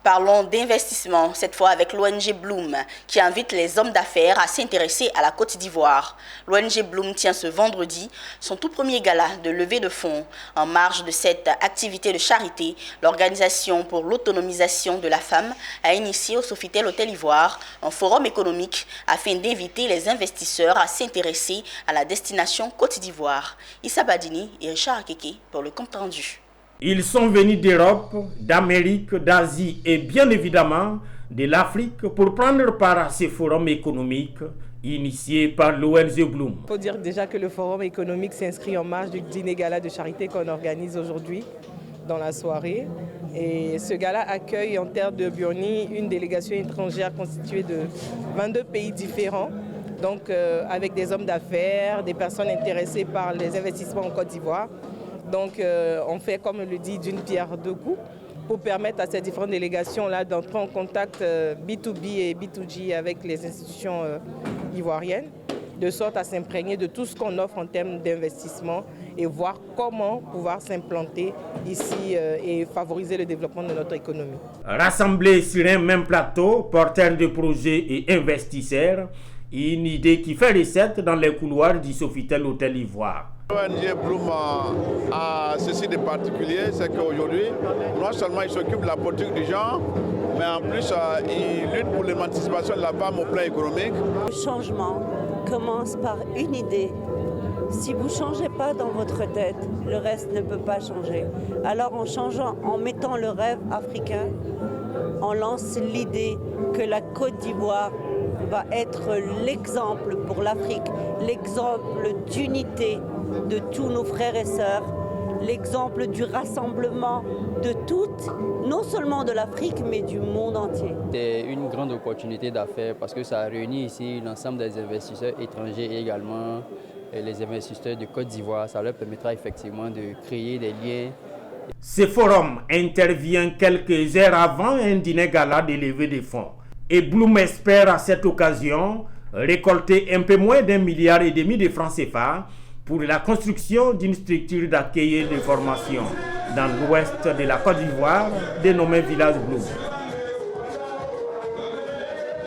Parlons d'investissement, cette fois avec l'ONG Bloom, qui invite les hommes d'affaires à s'intéresser à la Côte d'Ivoire. L'ONG Bloom tient ce vendredi son tout premier gala de levée de fonds. En marge de cette activité de charité, l'Organisation pour l'autonomisation de la femme a initié au Sofitel Hôtel Ivoire un forum économique afin d'inviter les investisseurs à s'intéresser à la destination Côte d'Ivoire. Issa Badini et Richard Akeke pour le compte rendu. Ils sont venus d'Europe, d'Amérique, d'Asie et bien évidemment de l'Afrique pour prendre part à ces forums économiques initiés par l'ONG Bloom. Il faut dire déjà que le forum économique s'inscrit en marge du dîner gala de charité qu'on organise aujourd'hui dans la soirée. Et ce gala accueille en terre de Bioni une délégation étrangère constituée de 22 pays différents. Donc avec des hommes d'affaires, des personnes intéressées par les investissements en Côte d'Ivoire. Donc on fait, comme le dit, d'une pierre deux coups pour permettre à ces différentes délégations-là d'entrer en contact B2B et B2G avec les institutions ivoiriennes, de sorte à s'imprégner de tout ce qu'on offre en termes d'investissement et voir comment pouvoir s'implanter ici et favoriser le développement de notre économie. Rassemblés sur un même plateau, porteurs de projets et investisseurs, une idée qui fait recette dans les couloirs du Sofitel Hôtel Ivoire. L'ONG Bloom a ceci de particulier, c'est qu'aujourd'hui, non seulement il s'occupe de la politique du genre, mais en plus il lutte pour l'émancipation de la femme au plan économique. Le changement commence par une idée. Si vous ne changez pas dans votre tête, le reste ne peut pas changer. Alors en changeant, en mettant le rêve africain, on lance l'idée que la Côte d'Ivoire va être l'exemple pour l'Afrique, l'exemple d'unité de tous nos frères et sœurs, l'exemple du rassemblement de toutes, non seulement de l'Afrique, mais du monde entier. C'est une grande opportunité d'affaires parce que ça réunit ici l'ensemble des investisseurs étrangers et également les investisseurs de Côte d'Ivoire. Ça leur permettra effectivement de créer des liens. Ce forum intervient quelques heures avant un dîner gala de levée de fonds. Et Bloom espère à cette occasion récolter un peu moins d'1,5 milliard de francs CFA pour la construction d'une structure d'accueil et de formation dans l'ouest de la Côte d'Ivoire dénommée Village Bloom.